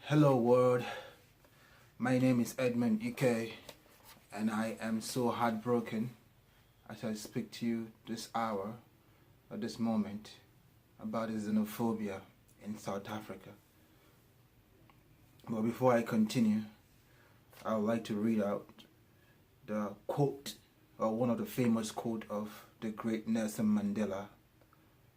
Hello world, my name is Edmund Ike and I am so heartbroken as I speak to you this hour or this moment about the xenophobia in South Africa. But before I continue, I would like to read out the quote, or one of the famous quote of the great Nelson Mandela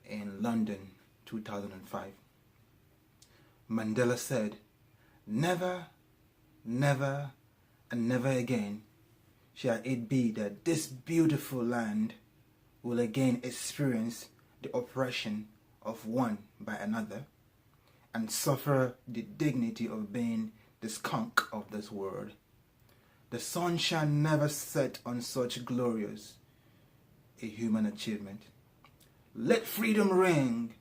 in London 2005. Mandela said, "Never, never, and never again shall it be that this beautiful land will again experience the oppression of one by another and suffer the dignity of being the skunk of this world. The sun shall never set on such glorious a human achievement. Let freedom ring.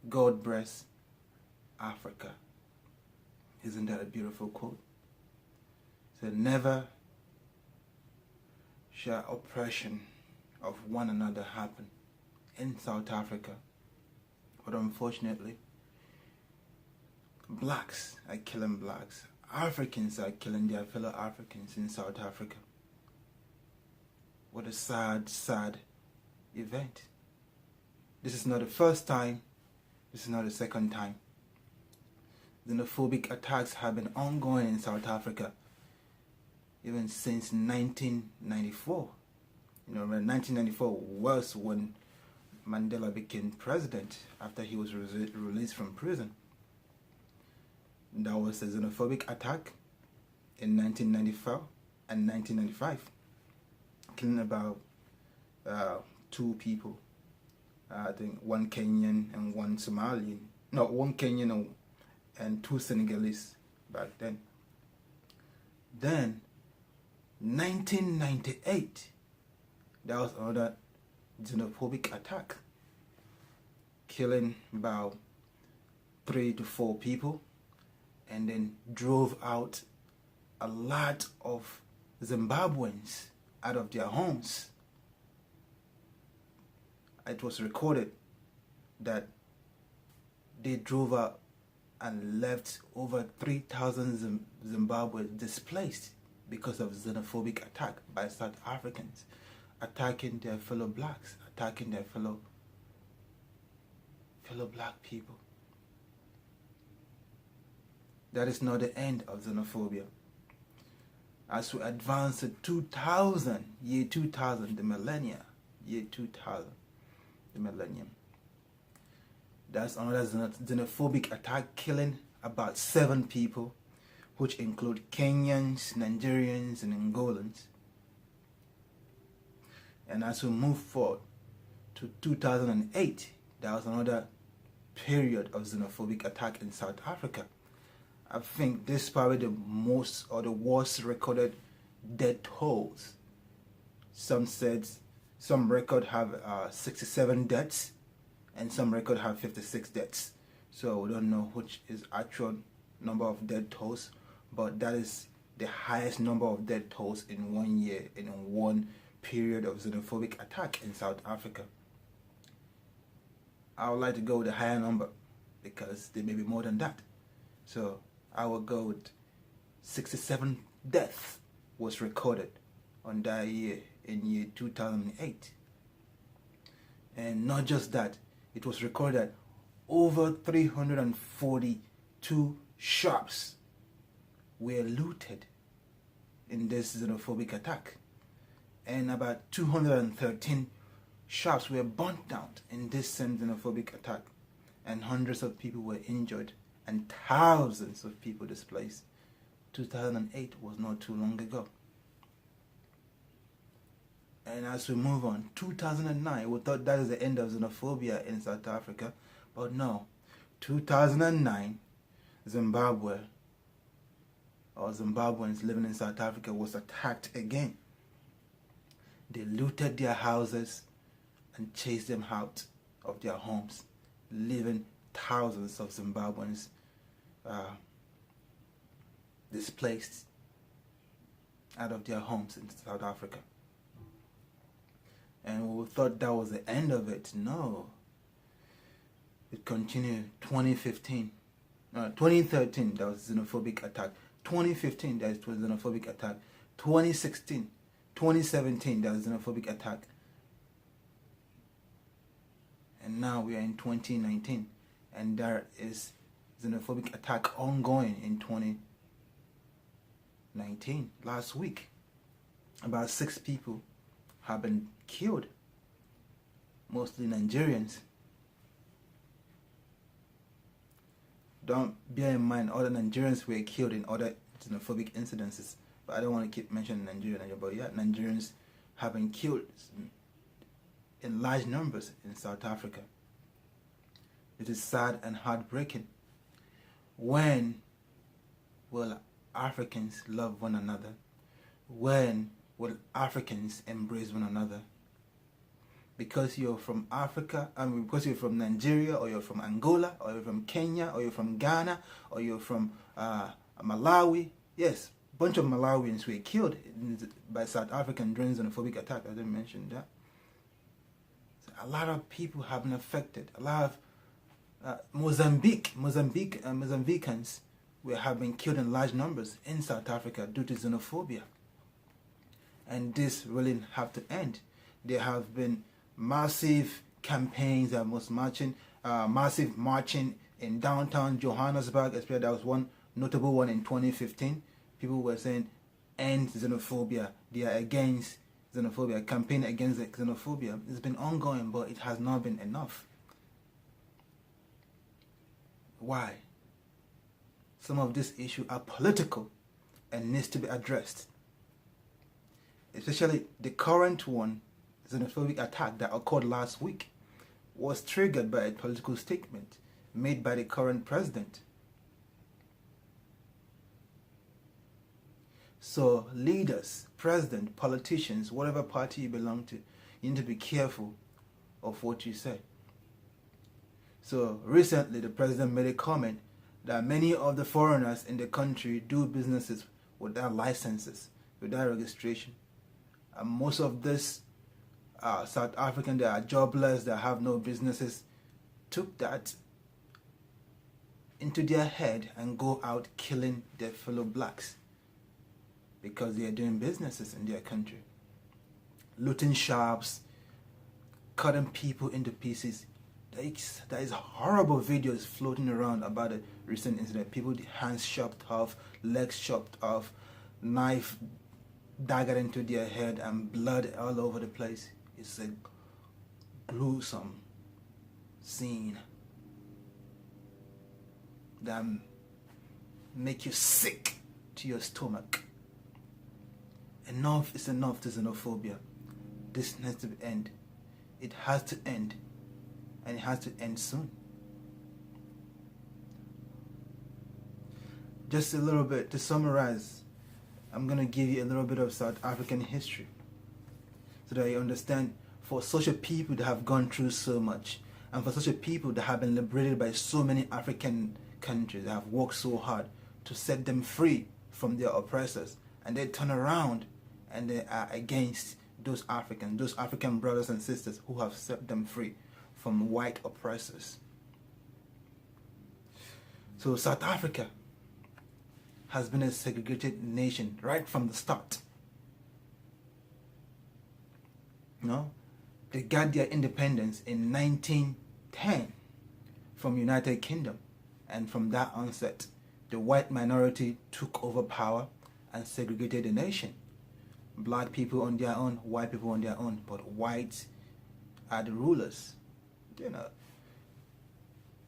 God bless Africa." Isn't that a beautiful quote? So never shall oppression of one another happen in South Africa. But unfortunately, blacks are killing blacks. Africans are killing their fellow Africans in South Africa. What a sad, sad event. This is not the first time. This is not the second time. Xenophobic attacks have been ongoing in South Africa even since 1994. When 1994 was when Mandela became president after he was released from prison. There was a xenophobic attack in 1994 and 1995, killing about 2 people. I think 1 Kenyan and 1 Somalian. No, 1 Kenyan and 2 Senegalese back then. Then, 1998, there was another xenophobic attack, killing about 3 to 4 people, and then drove out a lot of Zimbabweans out of their homes. It was recorded that they drove out and left over 3,000 Zimbabweans displaced because of xenophobic attack by South Africans, attacking their fellow blacks, attacking their fellow black people. That is not the end of xenophobia. As we advance to 2000, year 2000, the millennium, that's another xenophobic attack, killing about 7 people, which include Kenyans, Nigerians, and Angolans. And as we move forward to 2008, there was another period of xenophobic attack in South Africa. I think this is probably the most or the worst recorded death tolls. Some record have 67 deaths, and some record have 56 deaths. So we don't know which is actual number of death tolls, but that is the highest number of death tolls in 1 year, in one period of xenophobic attack in South Africa. I would like to go with a higher number because there may be more than that. So I will go with 67 deaths was recorded on that year, in year 2008. And not just that, it was recorded that over 342 shops were looted in this xenophobic attack. And about 213 shops were burnt down in this same xenophobic attack. And hundreds of people were injured and thousands of people displaced. 2008 was not too long ago. And as we move on, 2009, we thought that is the end of xenophobia in South Africa, but no. 2009, Zimbabwe, or Zimbabweans living in South Africa, was attacked again. They looted their houses and chased them out of their homes, leaving thousands of Zimbabweans displaced out of their homes in South Africa. And we thought that was the end of it. No. It continued 2015. 2013, there was a xenophobic attack. 2015, there was a xenophobic attack. 2016, 2017, there was a xenophobic attack. And now we are in 2019, and there is xenophobic attack ongoing in 2019. Last week, about 6 people have been killed, mostly Nigerians. Don't bear in mind other Nigerians were killed in other xenophobic incidences, but I don't want to keep mentioning Nigeria, but yeah, Nigerians have been killed in large numbers in South Africa. It is sad and heartbreaking. When will Africans love one another? When will Africans embrace one another? Because you're from Africa, because you're from Nigeria, or you're from Angola, or you're from Kenya, or you're from Ghana, or you're from Malawi. Yes, a bunch of Malawians were killed by South African during xenophobic attack. I didn't mention that. So a lot of people have been affected. A lot of Mozambicans have been killed in large numbers in South Africa due to xenophobia. And this really have to end. There have been massive campaigns that was massive marching in downtown Johannesburg. Especially there was one notable one in 2015. People were saying, end xenophobia. They are against xenophobia, campaign against xenophobia. It's been ongoing, but it has not been enough. Why? Some of these issues are political and needs to be addressed. Especially the current one, xenophobic attack that occurred last week, was triggered by a political statement made by the current president. So leaders, president, politicians, whatever party you belong to, you need to be careful of what you say. So recently the president made a comment that many of the foreigners in the country do businesses without licenses, without registration. And most of this South Africans that are jobless, that have no businesses, took that into their head and go out killing their fellow blacks because they are doing businesses in their country. Looting shops, cutting people into pieces. There is horrible videos floating around about a recent incident. People, hands chopped off, legs chopped off, knife daggered into their head, and blood all over the place. It's a gruesome scene that make you sick to your stomach. Enough is enough to xenophobia. This needs to end. It has to end. And it has to end soon. Just a little bit to summarize, I'm going to give you a little bit of South African history so that you understand, for such a people that have gone through so much, and for such a people that have been liberated by so many African countries that have worked so hard to set them free from their oppressors, and they turn around and they are against those African brothers and sisters who have set them free from white oppressors. So South Africa has been a segregated nation right from the start. No? They got their independence in 1910 from United Kingdom, and from that onset, the white minority took over power and segregated the nation. Black people on their own, white people on their own, but whites are the rulers. You know,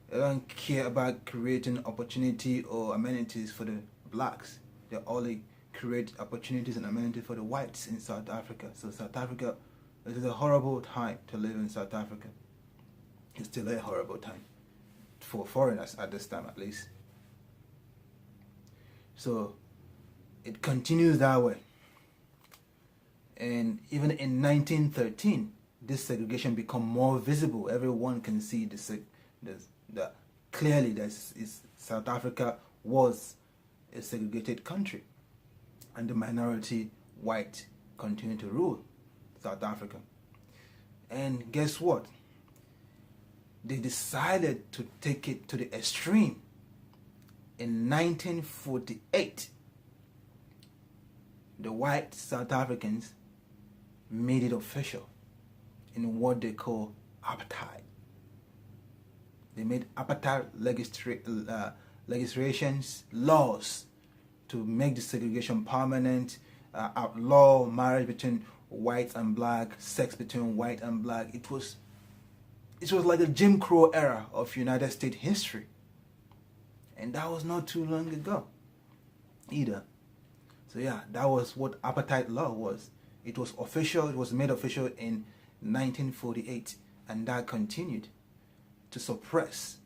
they don't care about creating opportunity or amenities for the blacks. They only create opportunities and amenities for the whites in South Africa. So South Africa, it is a horrible time to live in South Africa. It's still a horrible time for foreigners at this time, at least. So it continues that way. And even in 1913, this segregation become more visible. Everyone can see clearly that South Africa was a segregated country, and the minority white continued to rule South Africa. And guess what? They decided to take it to the extreme in 1948, the white South Africans made it official in what they call apartheid. They made apartheid legislations, laws to make the segregation permanent, outlaw marriage between white and black, sex between white and black. It was like a Jim Crow era of United States history. And that was not too long ago either. So yeah, that was what apartheid law was. It was official, it was made official in 1948, and that continued to suppress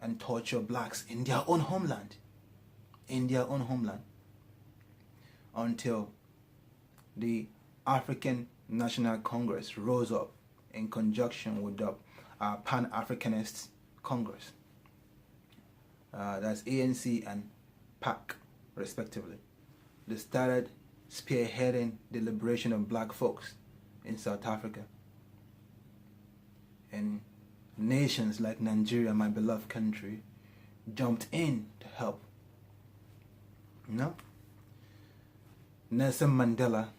and torture blacks in their own homeland. Until the African National Congress rose up in conjunction with the Pan-Africanist Congress. That's ANC and PAC, respectively. They started spearheading the liberation of black folks in South Africa. And nations like Nigeria, my beloved country, jumped in to help. Nelson Mandela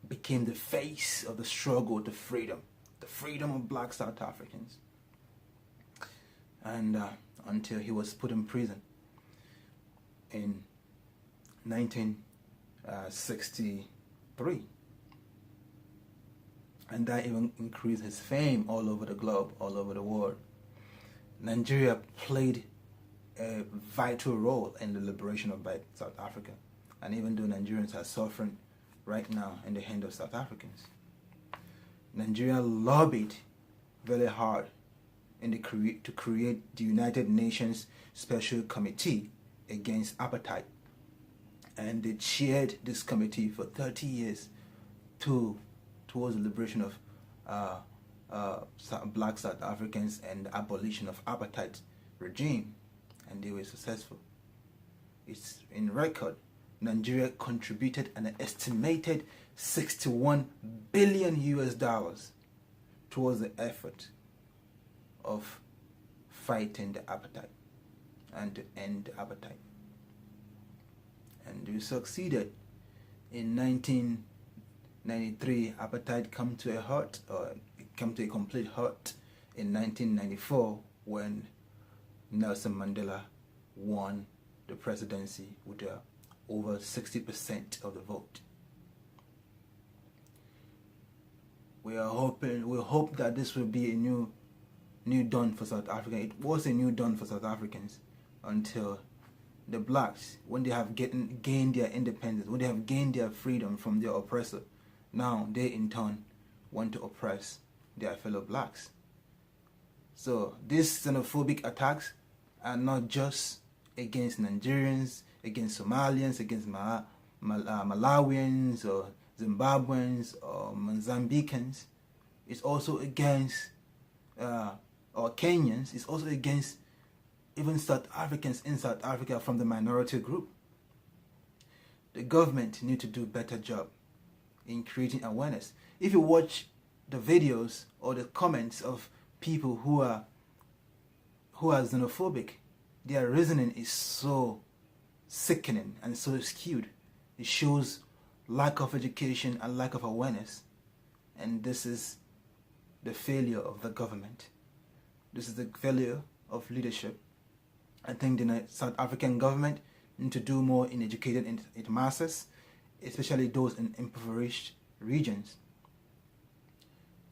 became the face of the struggle to freedom of black South Africans. And until he was put in prison in 1963. And that even increased his fame all over the globe, all over the world. Nigeria played a vital role in the liberation of South Africa. And even though Nigerians are suffering right now in the hand of South Africans, Nigeria lobbied very hard to create the United Nations Special Committee against apartheid. And they chaired this committee for 30 years towards the liberation of black South Africans and the abolition of apartheid regime. And they were successful. It's in record. Nigeria contributed an estimated $61 billion towards the effort of fighting the apartheid and to end the apartheid. And we succeeded. In 1993, apartheid came to a halt, or it came to a complete halt in 1994 when Nelson Mandela won the presidency with over 60% of the vote. We hope that this will be a new dawn for South Africa. It was a new dawn for South Africans until the blacks, when they have gained their independence, when they have gained their freedom from their oppressor, now they in turn want to oppress their fellow blacks. So these xenophobic attacks are not just against Nigerians, against Somalians, against Malawians or Zimbabweans or Mozambicans. It's also against or Kenyans. It's also against even South Africans in South Africa from the minority group. The government need to do a better job in creating awareness. If you watch the videos or the comments of people who are xenophobic, their reasoning is so sickening and so skewed. It shows lack of education and lack of awareness. And this is the failure of the government. This is the failure of leadership. I think the South African government need to do more in educating its masses, especially those in impoverished regions,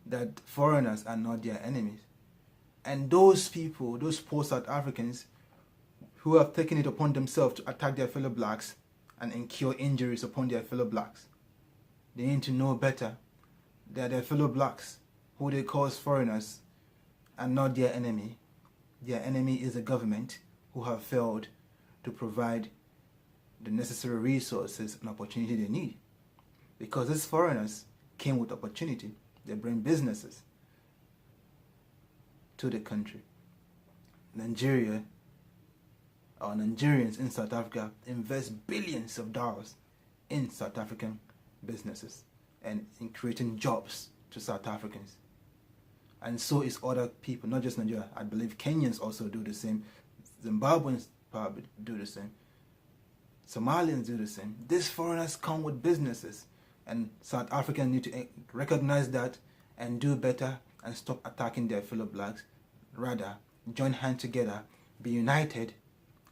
that foreigners are not their enemies. And those people, those poor South Africans who have taken it upon themselves to attack their fellow blacks and incur injuries upon their fellow blacks, they need to know better that their fellow blacks, who they call foreigners, are not their enemy. Their enemy is the government, who have failed to provide the necessary resources and opportunity they need. Because these foreigners came with opportunity. They bring businesses to the country. Nigeria, or Nigerians in South Africa, invest billions of dollars in South African businesses and in creating jobs to South Africans. And so is other people, not just Nigeria. I believe Kenyans also do the same. Zimbabweans probably do the same. Somalians do the same. These foreigners come with businesses, and South Africans need to recognize that and do better and stop attacking their fellow blacks. Rather, join hands together, be united,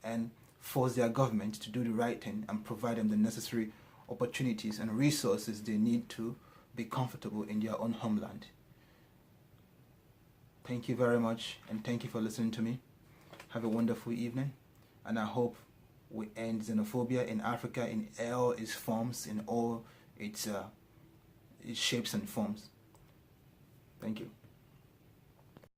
and force their government to do the right thing and provide them the necessary opportunities and resources they need to be comfortable in their own homeland. Thank you very much, and thank you for listening to me. Have a wonderful evening, and I hope we end xenophobia in Africa in all its forms, in all its shapes and forms. Thank you.